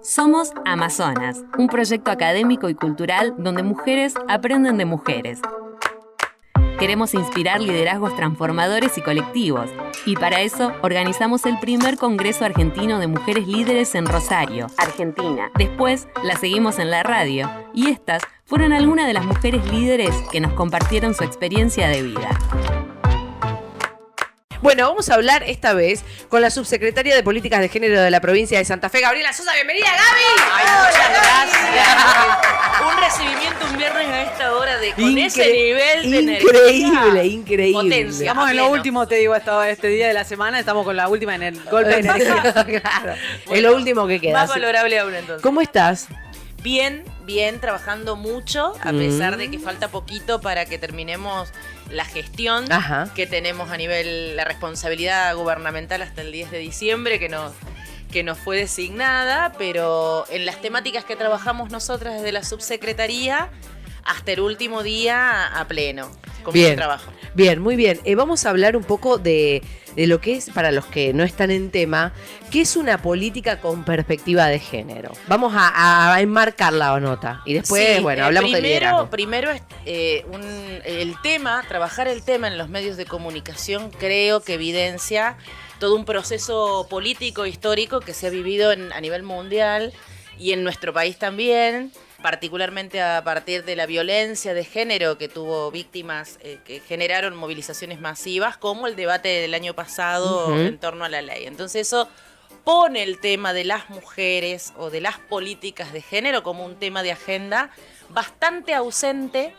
Somos Amazonas, un proyecto académico y cultural donde mujeres aprenden de mujeres. Queremos inspirar liderazgos transformadores y colectivos, y para eso organizamos el primer Congreso Argentino de Mujeres Líderes en Rosario, Argentina. Después la seguimos en la radio, y estas fueron algunas de las mujeres líderes que nos compartieron su experiencia de vida. Bueno, vamos a hablar esta vez con la subsecretaria de Políticas de Género de la provincia de Santa Fe, Gabriela Sosa. ¡Bienvenida, Gaby! Ay, muchas gracias. Un recibimiento un viernes a esta hora con ese nivel de energía. Increíble. Potencia. Estamos en lo último, te digo, este día de la semana, estamos con la última en el golpe de energía. Claro, es lo último que queda. Más valorable aún entonces. ¿Cómo estás? Bien, trabajando mucho, a pesar de que falta poquito para que terminemos la gestión que tenemos a nivel, la responsabilidad gubernamental hasta el 10 de diciembre que nos fue designada, pero en las temáticas que trabajamos nosotras desde la subsecretaría, hasta el último día a pleno, con mucho trabajo. Bien, muy bien. Vamos a hablar un poco de lo que es, para los que no están en tema, ¿qué es una política con perspectiva de género? Vamos a enmarcar la nota y después, hablamos de liderazgo. Primero, trabajar el tema en los medios de comunicación creo que evidencia todo un proceso político histórico que se ha vivido a nivel mundial y en nuestro país también, particularmente a partir de la violencia de género que tuvo víctimas que generaron movilizaciones masivas, como el debate del año pasado en torno a la ley. Entonces eso pone el tema de las mujeres o de las políticas de género como un tema de agenda bastante ausente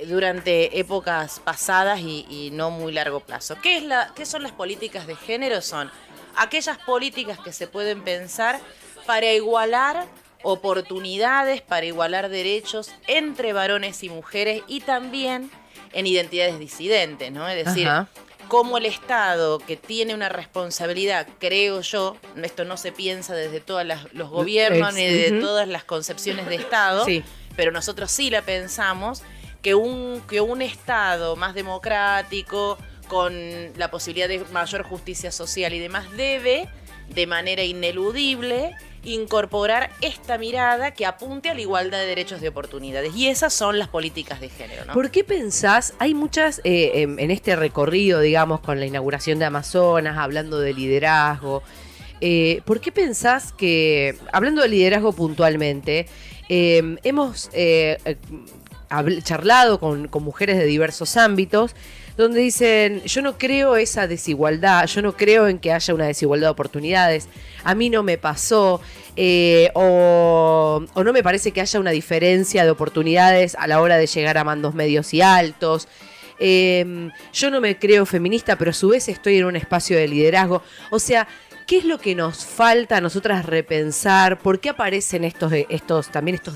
durante épocas pasadas y no muy largo plazo. ¿Qué son las políticas de género? Son aquellas políticas que se pueden pensar para igualar oportunidades, para igualar derechos entre varones y mujeres y también en identidades disidentes, ¿no? Es decir, como el Estado, que tiene una responsabilidad, creo yo, esto no se piensa desde todos los gobiernos ni de todas las concepciones de Estado, pero nosotros sí la pensamos, que un Estado más democrático, con la posibilidad de mayor justicia social y demás, debe, de manera ineludible, incorporar esta mirada que apunte a la igualdad de derechos de oportunidades. Y esas son las políticas de género, ¿no? ¿Por qué pensás? Hay muchas, en este recorrido, digamos, con la inauguración de Amazonas, hablando de liderazgo, ¿por qué pensás que, hablando de liderazgo puntualmente, hemos charlado con mujeres de diversos ámbitos, donde dicen, yo no creo esa desigualdad, yo no creo en que haya una desigualdad de oportunidades, a mí no me pasó, o no me parece que haya una diferencia de oportunidades a la hora de llegar a mandos medios y altos, yo no me creo feminista, pero a su vez estoy en un espacio de liderazgo. O sea, ¿qué es lo que nos falta a nosotras repensar? ¿Por qué aparecen estos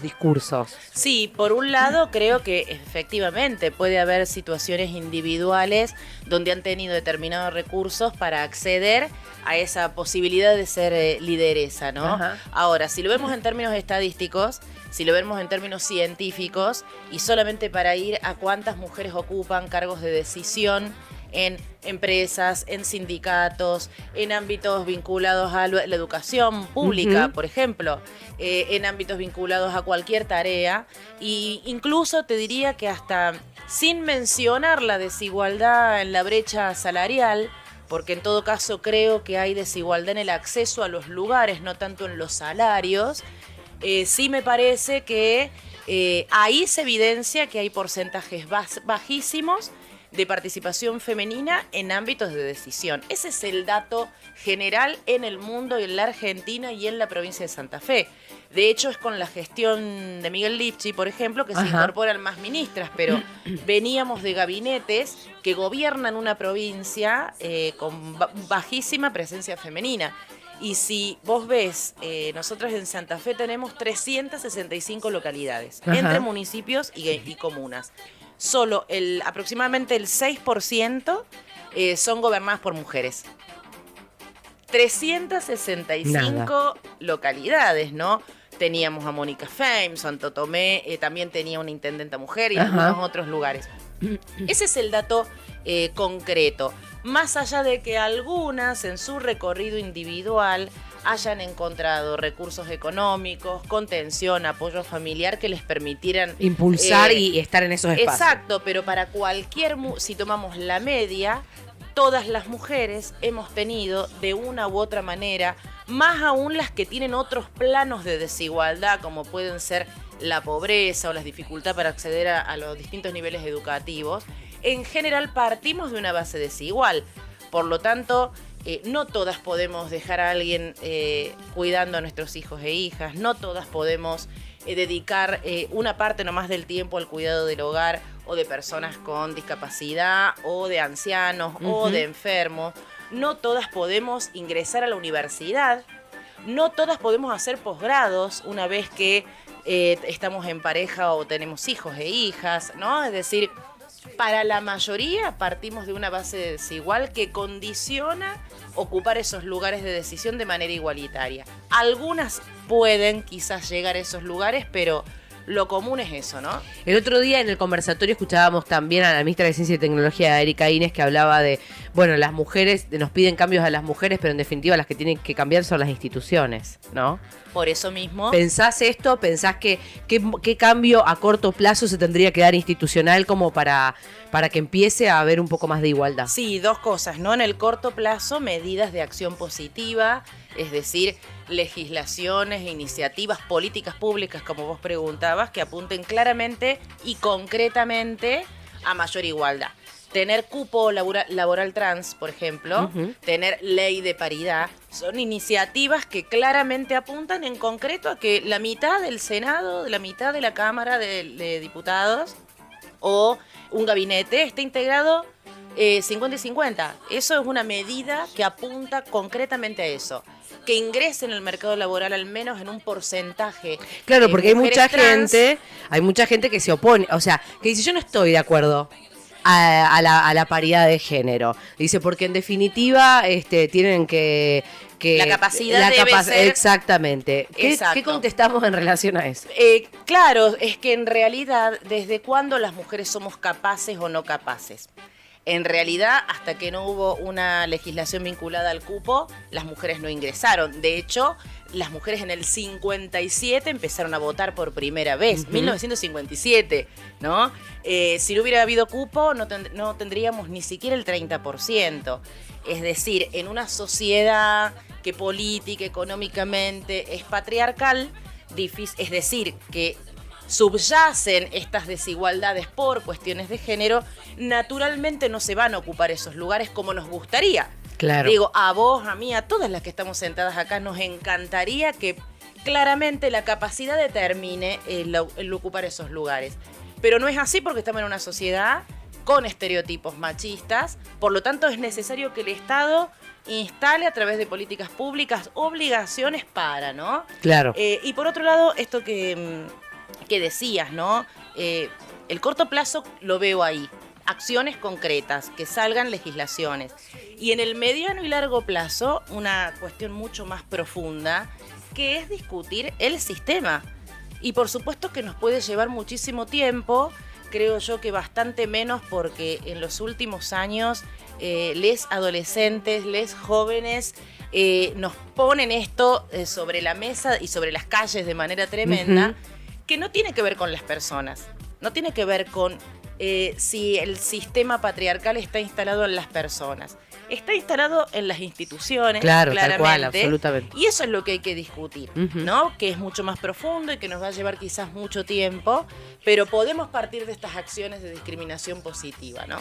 discursos? Sí, por un lado creo que efectivamente puede haber situaciones individuales donde han tenido determinados recursos para acceder a esa posibilidad de ser lideresa, ¿no? Ahora, si lo vemos en términos estadísticos, si lo vemos en términos científicos, y solamente para ir a cuántas mujeres ocupan cargos de decisión en empresas, en sindicatos, en ámbitos vinculados a la educación pública, por ejemplo, en ámbitos vinculados a cualquier tarea, e incluso te diría que hasta sin mencionar la desigualdad en la brecha salarial, porque en todo caso creo que hay desigualdad en el acceso a los lugares, no tanto en los salarios, sí me parece que ahí se evidencia que hay porcentajes bajísimos de participación femenina en ámbitos de decisión. Ese es el dato general en el mundo y en la Argentina y en la provincia de Santa Fe. De hecho, es con la gestión de Miguel Lipchi, por ejemplo, que se incorporan más ministras, pero veníamos de gabinetes que gobiernan una provincia con bajísima presencia femenina. Y si vos ves, nosotros en Santa Fe tenemos 365 localidades, entre municipios y comunas. Solo aproximadamente el 6% son gobernadas por mujeres. 365 localidades, ¿no? Teníamos a Mónica Fame, Santo Tomé, también tenía una intendenta mujer y algunos otros lugares. Ese es el dato concreto. Más allá de que algunas en su recorrido individual hayan encontrado recursos económicos, contención, apoyo familiar que les permitieran impulsar y estar en esos espacios. Exacto, pero para si tomamos la media, todas las mujeres hemos tenido de una u otra manera, más aún las que tienen otros planos de desigualdad, como pueden ser la pobreza o las dificultades para acceder a los distintos niveles educativos, en general partimos de una base desigual. Por lo tanto, no todas podemos dejar a alguien cuidando a nuestros hijos e hijas, no todas podemos dedicar una parte nomás del tiempo al cuidado del hogar o de personas con discapacidad o de ancianos o de enfermos. No todas podemos ingresar a la universidad, no todas podemos hacer posgrados una vez que estamos en pareja o tenemos hijos e hijas, ¿no? Es decir, para la mayoría partimos de una base desigual que condiciona ocupar esos lugares de decisión de manera igualitaria. Algunas pueden quizás llegar a esos lugares, pero lo común es eso, ¿no? El otro día en el conversatorio escuchábamos también a la ministra de Ciencia y Tecnología, Erika Inés, que hablaba de, bueno, las mujeres, nos piden cambios a las mujeres, pero en definitiva las que tienen que cambiar son las instituciones, ¿no? Por eso mismo. ¿Pensás esto? ¿Pensás que qué cambio a corto plazo se tendría que dar institucional como para que empiece a haber un poco más de igualdad? Sí, dos cosas, ¿no? En el corto plazo, medidas de acción positiva, es decir, legislaciones, iniciativas, políticas públicas, como vos preguntabas, que apunten claramente y concretamente a mayor igualdad. Tener cupo laboral trans, por ejemplo, tener ley de paridad, son iniciativas que claramente apuntan en concreto a que la mitad del Senado, la mitad de la Cámara de Diputados o un gabinete esté integrado 50 y 50. Eso es una medida que apunta concretamente a eso. Que ingresen en el mercado laboral al menos en un porcentaje. Claro, porque hay mucha trans. gente que se opone, o sea, que dice yo no estoy de acuerdo a la paridad de género. Dice, porque en definitiva tienen que la capacidad debe ser. Exactamente. ¿Qué contestamos en relación a eso? Claro, es que en realidad, ¿desde cuándo las mujeres somos capaces o no capaces? En realidad, hasta que no hubo una legislación vinculada al cupo, las mujeres no ingresaron. De hecho, las mujeres en el 57 empezaron a votar por primera vez, 1957, ¿no? Si no hubiera habido cupo, no tendríamos ni siquiera el 30%. Es decir, en una sociedad que política, económicamente es patriarcal, es decir, que subyacen estas desigualdades por cuestiones de género, naturalmente no se van a ocupar esos lugares como nos gustaría. Claro. Digo, a vos, a mí, a todas las que estamos sentadas acá, nos encantaría que claramente la capacidad determine el ocupar esos lugares. Pero no es así porque estamos en una sociedad con estereotipos machistas, por lo tanto es necesario que el Estado instale a través de políticas públicas obligaciones para, ¿no? Claro. Y por otro lado, esto que decías, ¿no? El corto plazo lo veo ahí. Acciones concretas, que salgan legislaciones. Y en el mediano y largo plazo, una cuestión mucho más profunda, que es discutir el sistema. Y por supuesto que nos puede llevar muchísimo tiempo, creo yo que bastante menos, porque en los últimos años les adolescentes, les jóvenes nos ponen esto sobre la mesa y sobre las calles de manera tremenda, que no tiene que ver con las personas, no tiene que ver con si el sistema patriarcal está instalado en las personas. Está instalado en las instituciones, claro, claramente, tal cual, absolutamente. Y eso es lo que hay que discutir, ¿no? Que es mucho más profundo y que nos va a llevar quizás mucho tiempo, pero podemos partir de estas acciones de discriminación positiva, ¿no?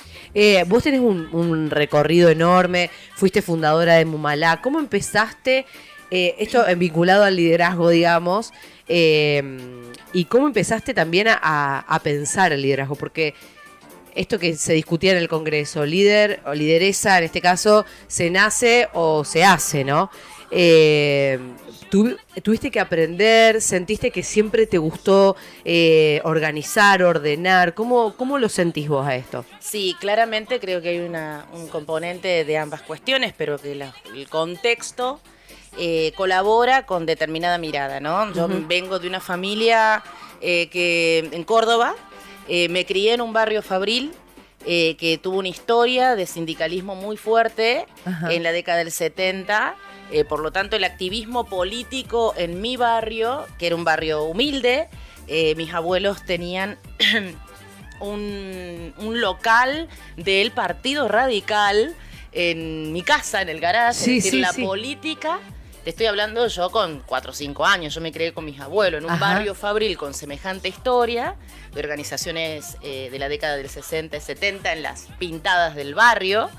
Vos tenés un recorrido enorme, fuiste fundadora de Mumalá. ¿Cómo empezaste esto vinculado al liderazgo, digamos? Y cómo empezaste también a pensar el liderazgo, porque esto que se discutía en el Congreso, líder o lideresa, en este caso, se nace o se hace, ¿no? ¿Tuviste que aprender? ¿Sentiste que siempre te gustó organizar, ordenar? ¿Cómo lo sentís vos a esto? Sí, claramente creo que hay un componente de ambas cuestiones, pero que el contexto colabora con determinada mirada, ¿no? Yo vengo de una familia que en Córdoba, me crié en un barrio fabril que tuvo una historia de sindicalismo muy fuerte en la década del 70, Por lo tanto, el activismo político en mi barrio, que era un barrio humilde, mis abuelos tenían un local del Partido Radical en mi casa, en el garage. Sí, es decir, la sí. política, te estoy hablando yo con 4 o 5 años, yo me crié con mis abuelos en un barrio fabril con semejante historia, de organizaciones de la década del 60 y 70 en las pintadas del barrio.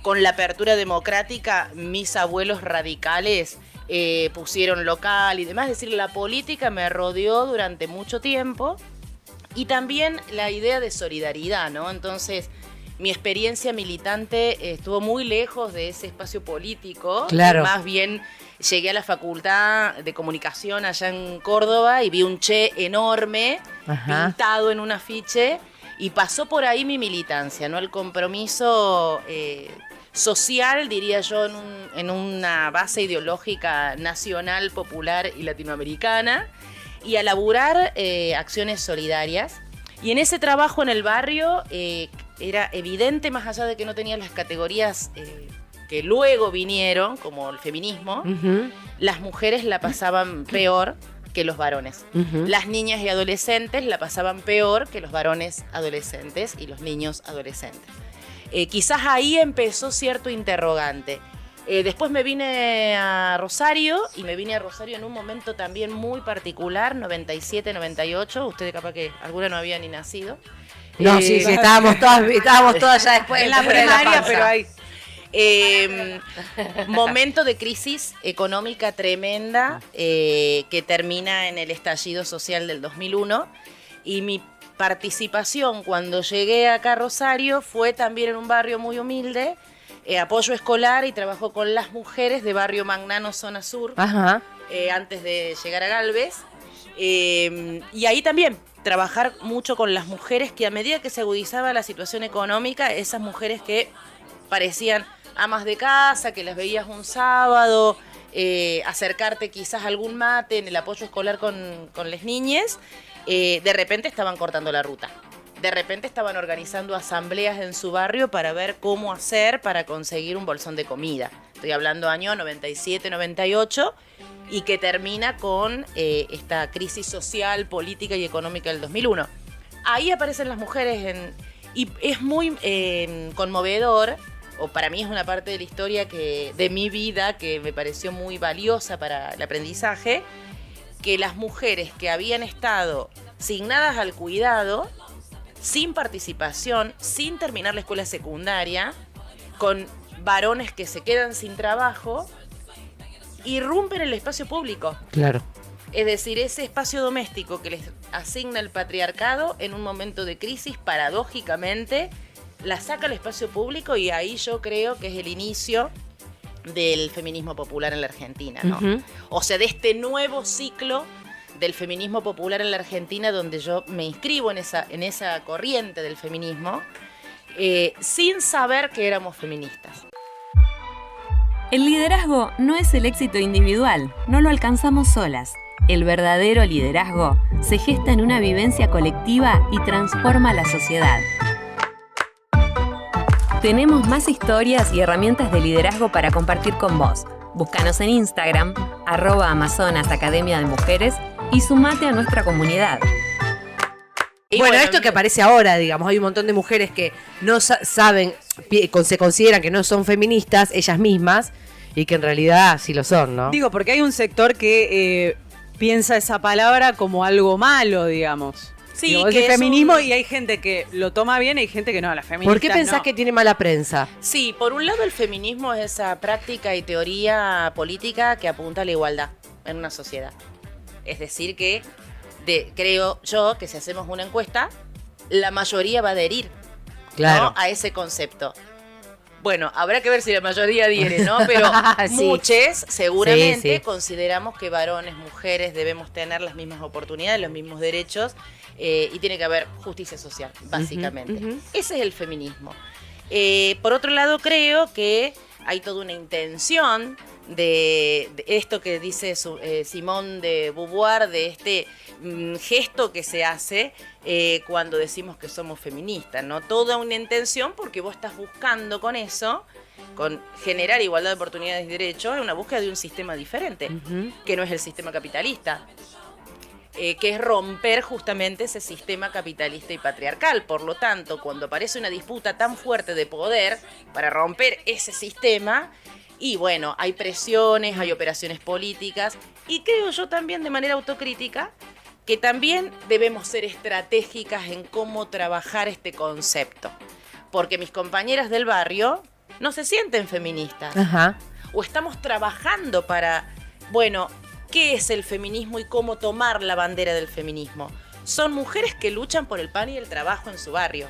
Con la apertura democrática, mis abuelos radicales pusieron local y demás. Es decir, la política me rodeó durante mucho tiempo. Y también la idea de solidaridad, ¿no? Entonces, mi experiencia militante estuvo muy lejos de ese espacio político. Claro. Más bien, llegué a la Facultad de Comunicación allá en Córdoba y vi un Che enorme pintado en un afiche. Y pasó por ahí mi militancia, ¿no? El compromiso social, diría yo, en una base ideológica nacional, popular y latinoamericana, y a laburar acciones solidarias. Y en ese trabajo en el barrio era evidente, más allá de que no tenía las categorías que luego vinieron, como el feminismo, las mujeres la pasaban peor que los varones. Las niñas y adolescentes la pasaban peor que los varones adolescentes y los niños adolescentes. Quizás ahí empezó cierto interrogante. Después me vine a Rosario, y me vine a Rosario en un momento también muy particular, 97, 98. Ustedes capaz que alguna no había ni nacido. No, sí, estábamos todas ya después En la primaria, pero ahí. Momento de crisis económica tremenda que termina en el estallido social del 2001, y mi participación cuando llegué acá a Rosario fue también en un barrio muy humilde, apoyo escolar, y trabajo con las mujeres de Barrio Magnano, zona sur, antes de llegar a Galvez, y ahí también trabajar mucho con las mujeres que, a medida que se agudizaba la situación económica, esas mujeres que parecían amas de casa, que las veías un sábado, acercarte quizás a algún mate en el apoyo escolar con las niñas, de repente estaban cortando la ruta. De repente estaban organizando asambleas en su barrio para ver cómo hacer para conseguir un bolsón de comida. Estoy hablando año 97, 98, y que termina con esta crisis social, política y económica del 2001. Ahí aparecen las mujeres y es muy conmovedor, o para mí es una parte de la historia de mi vida que me pareció muy valiosa para el aprendizaje, que las mujeres que habían estado asignadas al cuidado, sin participación, sin terminar la escuela secundaria, con varones que se quedan sin trabajo, irrumpen el espacio público. Claro. Es decir, ese espacio doméstico que les asigna el patriarcado en un momento de crisis, paradójicamente, la saca al espacio público, y ahí yo creo que es el inicio del feminismo popular en la Argentina, ¿no? O sea, de este nuevo ciclo del feminismo popular en la Argentina, donde yo me inscribo en esa corriente del feminismo, sin saber que éramos feministas. El liderazgo no es el éxito individual, no lo alcanzamos solas. El verdadero liderazgo se gesta en una vivencia colectiva y transforma la sociedad. Tenemos más historias y herramientas de liderazgo para compartir con vos. Búscanos en Instagram, @Amazonas Academia de Mujeres, y sumate a nuestra comunidad. Y Bueno, esto que aparece ahora, digamos, hay un montón de mujeres que no saben, se consideran que no son feministas ellas mismas, y que en realidad sí lo son, ¿no? Digo, porque hay un sector que piensa esa palabra como algo malo, digamos. Sí, digo, que es es feminismo, y hay gente que lo toma bien y hay gente que no, la feminista. ¿Por qué pensás no. que tiene mala prensa? Sí, por un lado el feminismo es esa práctica y teoría política que apunta a la igualdad en una sociedad. Es decir que, creo yo, que si hacemos una encuesta, la mayoría va a adherir, Claro. ¿no?, a ese concepto. Bueno, habrá que ver si la mayoría adhiere, ¿no? Pero Sí. muchos seguramente Sí. consideramos que varones, mujeres debemos tener las mismas oportunidades, los mismos derechos, y tiene que haber justicia social, básicamente. Ese es el feminismo. Por otro lado, creo que hay toda una intención de esto que dice Simone de Beauvoir, de este gesto que se hace cuando decimos que somos feministas, ¿no? Toda una intención porque vos estás buscando con eso, con generar igualdad de oportunidades y derechos, en una búsqueda de un sistema diferente, que no es el sistema capitalista. Que es romper justamente ese sistema capitalista y patriarcal. Por lo tanto, cuando aparece una disputa tan fuerte de poder para romper ese sistema, y bueno, hay presiones, hay operaciones políticas, y creo yo también de manera autocrítica que también debemos ser estratégicas en cómo trabajar este concepto. Porque mis compañeras del barrio no se sienten feministas. Ajá. O estamos trabajando para, bueno, ¿qué es el feminismo y cómo tomar la bandera del feminismo? Son mujeres que luchan por el pan y el trabajo en su barrio.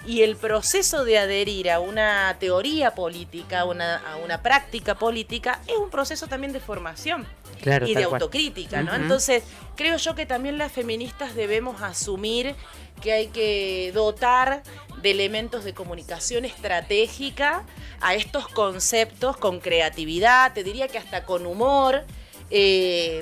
Y el proceso de adherir a una teoría política, a una práctica política, es un proceso también de formación. Claro, y de tal cual. autocrítica, ¿no? Entonces, creo yo que también las feministas debemos asumir que hay que dotar de elementos de comunicación estratégica a estos conceptos con creatividad, te diría que hasta con humor,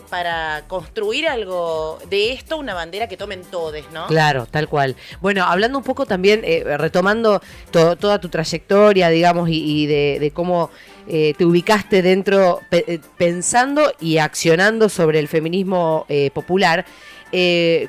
para construir algo de esto, una bandera que tomen todes, ¿no? Claro, tal cual. Bueno, hablando un poco también, retomando toda tu trayectoria, digamos, y de cómo te ubicaste dentro, pensando y accionando sobre el feminismo popular,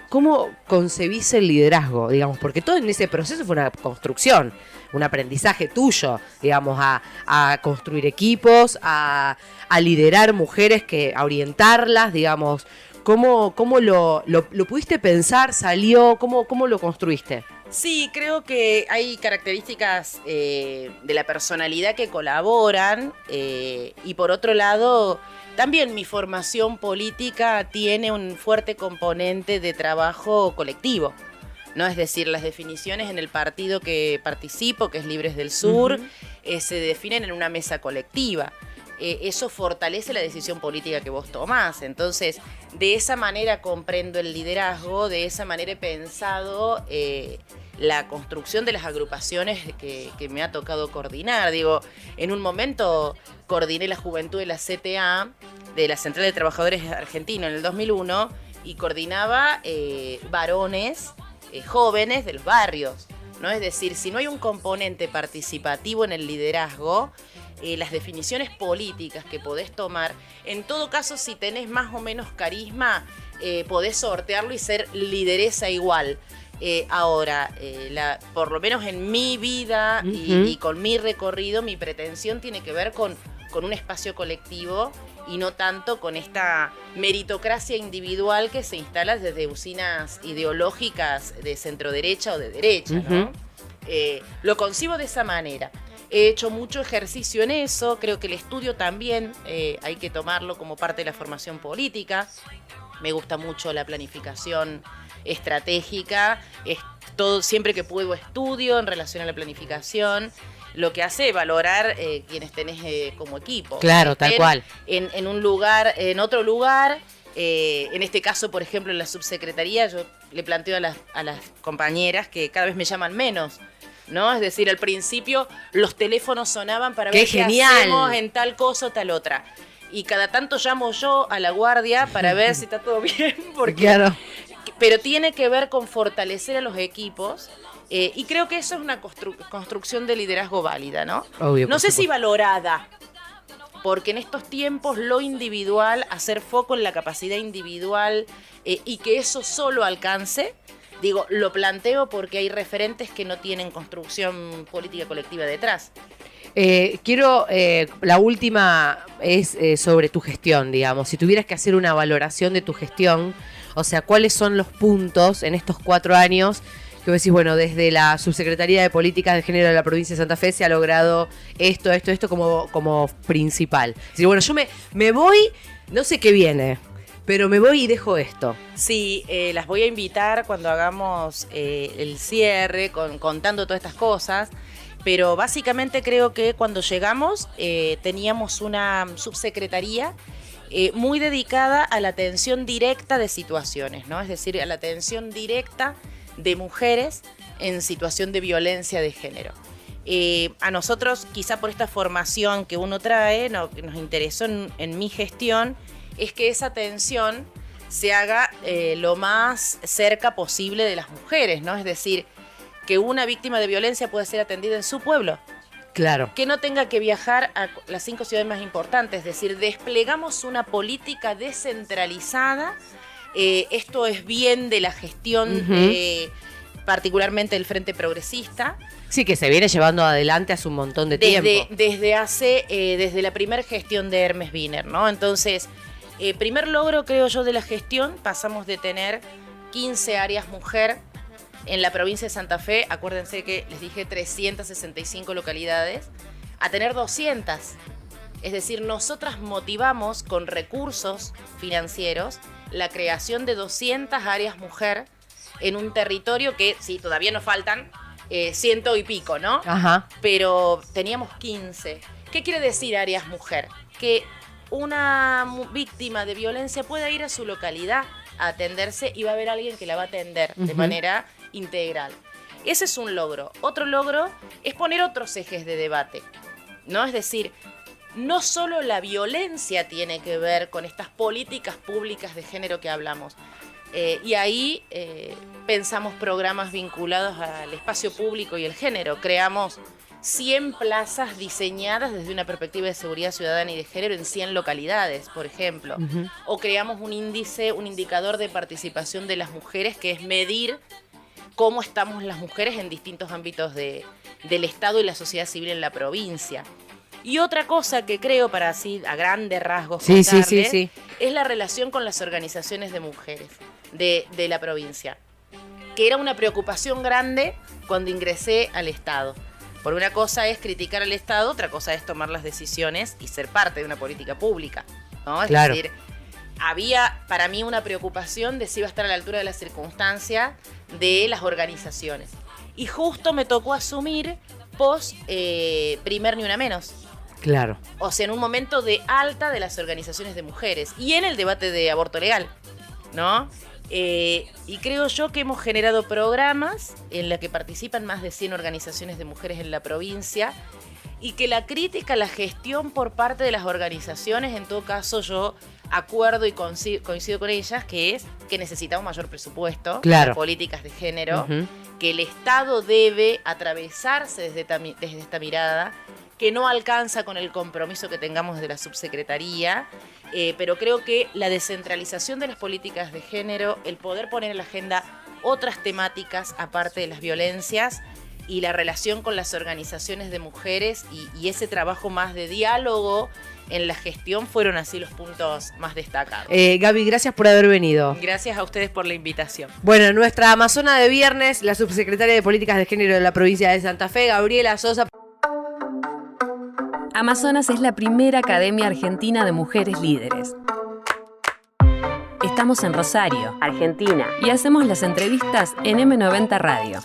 ¿cómo concebís el liderazgo, digamos? Porque todo en ese proceso fue una construcción, un aprendizaje tuyo, digamos, a construir equipos, a liderar mujeres, a orientarlas, digamos. ¿Cómo lo pudiste pensar? ¿Salió? ¿Cómo lo construiste? Sí, creo que hay características de la personalidad que colaboran y por otro lado, también mi formación política tiene un fuerte componente de trabajo colectivo, ¿no? Es decir, las definiciones en el partido que participo, que es Libres del Sur, se definen en una mesa colectiva. Eso fortalece la decisión política que vos tomás. Entonces, de esa manera comprendo el liderazgo, de esa manera he pensado la construcción de las agrupaciones que me ha tocado coordinar. Digo, en un momento coordiné la juventud de la CTA, de la Central de Trabajadores Argentinos en el 2001, y coordinaba varones jóvenes de los barrios, ¿no? Es decir, si no hay un componente participativo en el liderazgo, las definiciones políticas que podés tomar, en todo caso, si tenés más o menos carisma, podés sortearlo y ser lideresa igual. Ahora, por lo menos en mi vida y con mi recorrido, mi pretensión tiene que ver con un espacio colectivo y no tanto con esta meritocracia individual que se instala desde usinas ideológicas de centro-derecha o de derecha, ¿no? Lo concibo de esa manera. He hecho mucho ejercicio en eso, creo que el estudio también hay que tomarlo como parte de la formación política. Me gusta mucho la planificación estratégica, siempre que puedo estudio en relación a la planificación, lo que hace valorar quienes tenés como equipo. Claro, tal cual. En un lugar, en otro lugar, en este caso, por ejemplo, en la subsecretaría, yo le planteo a las compañeras que cada vez me llaman menos, ¿no? Es decir, al principio los teléfonos sonaban para ver qué hacemos en tal cosa o tal otra. Y cada tanto llamo yo a la guardia para ver si está todo bien, porque claro. Pero tiene que ver con fortalecer a los equipos y creo que eso es una construcción de liderazgo válida, ¿no? Obvio, no sé si valorada, porque en estos tiempos lo individual, hacer foco en la capacidad individual y que eso solo alcance, digo, lo planteo porque hay referentes que no tienen construcción política colectiva detrás. La última es sobre tu gestión, digamos. Si tuvieras que hacer una valoración de tu gestión, o sea, ¿cuáles son los puntos en estos 4 años que vos decís, bueno, desde la Subsecretaría de Políticas de Género de la provincia de Santa Fe se ha logrado esto como principal? Es decir, bueno, yo me voy, no sé qué viene, pero me voy y dejo esto. Sí, las voy a invitar cuando hagamos el cierre, contando todas estas cosas. Pero básicamente creo que cuando llegamos teníamos una subsecretaría muy dedicada a la atención directa de situaciones, ¿no? Es decir, a la atención directa de mujeres en situación de violencia de género. A nosotros, quizá por esta formación que uno trae, que nos interesó en mi gestión, es que esa atención se haga lo más cerca posible de las mujeres, ¿no? Es decir, que una víctima de violencia pueda ser atendida en su pueblo. Claro. Que no tenga que viajar a las 5 ciudades más importantes. Es decir, desplegamos una política descentralizada. Esto es bien de la gestión, particularmente del Frente Progresista. Sí, que se viene llevando adelante hace un montón de tiempo. Desde la primera gestión de Hermes Wiener, ¿no? Entonces, primer logro, creo yo, de la gestión, pasamos de tener 15 áreas mujer en la provincia de Santa Fe, acuérdense que les dije 365 localidades, a tener 200. Es decir, nosotras motivamos con recursos financieros la creación de 200 áreas mujer en un territorio que, sí, todavía nos faltan 100 y pico, ¿no? Ajá. Pero teníamos 15. ¿Qué quiere decir áreas mujer? Que una víctima de violencia pueda ir a su localidad a atenderse y va a haber alguien que la va a atender de manera integral. Ese es un logro. Otro logro es poner otros ejes de debate, ¿no? Es decir, no solo la violencia tiene que ver con estas políticas públicas de género que hablamos. Y ahí pensamos programas vinculados al espacio público y el género. Creamos 100 plazas diseñadas desde una perspectiva de seguridad ciudadana y de género en 100 localidades, por ejemplo. O creamos un indicador de participación de las mujeres, que es medir cómo estamos las mujeres en distintos ámbitos del Estado y la sociedad civil en la provincia. Y otra cosa que creo, para así a grandes rasgos contarles, es la relación con las organizaciones de mujeres de la provincia, que era una preocupación grande cuando ingresé al Estado. Por una cosa es criticar al Estado, otra cosa es tomar las decisiones y ser parte de una política pública, ¿no? Es decir, había para mí una preocupación de si iba a estar a la altura de las circunstancias de las organizaciones. Y justo me tocó asumir primer Ni Una Menos. Claro. O sea, en un momento de alta de las organizaciones de mujeres y en el debate de aborto legal, ¿no? Y creo yo que hemos generado programas en los que participan más de 100 organizaciones de mujeres en la provincia y que la crítica, la gestión por parte de las organizaciones, en todo caso yo acuerdo y coincido con ellas, que es que necesitamos mayor presupuesto para políticas de género, que el Estado debe atravesarse desde esta mirada, que no alcanza con el compromiso que tengamos de la subsecretaría, pero creo que la descentralización de las políticas de género, el poder poner en la agenda otras temáticas aparte de las violencias y la relación con las organizaciones de mujeres y ese trabajo más de diálogo en la gestión fueron así los puntos más destacados. Gaby, gracias por haber venido. Gracias a ustedes por la invitación. Bueno, nuestra amazona de viernes, la subsecretaria de Políticas de Género de la provincia de Santa Fe, Gabriela Sosa. Amazonas es la primera academia argentina de mujeres líderes. Estamos en Rosario, Argentina, y hacemos las entrevistas en M90 Radio.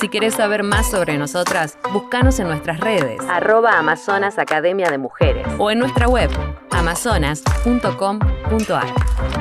Si querés saber más sobre nosotras, búscanos en nuestras redes @Amazonas Academia de Mujeres o en nuestra web amazonas.com.ar.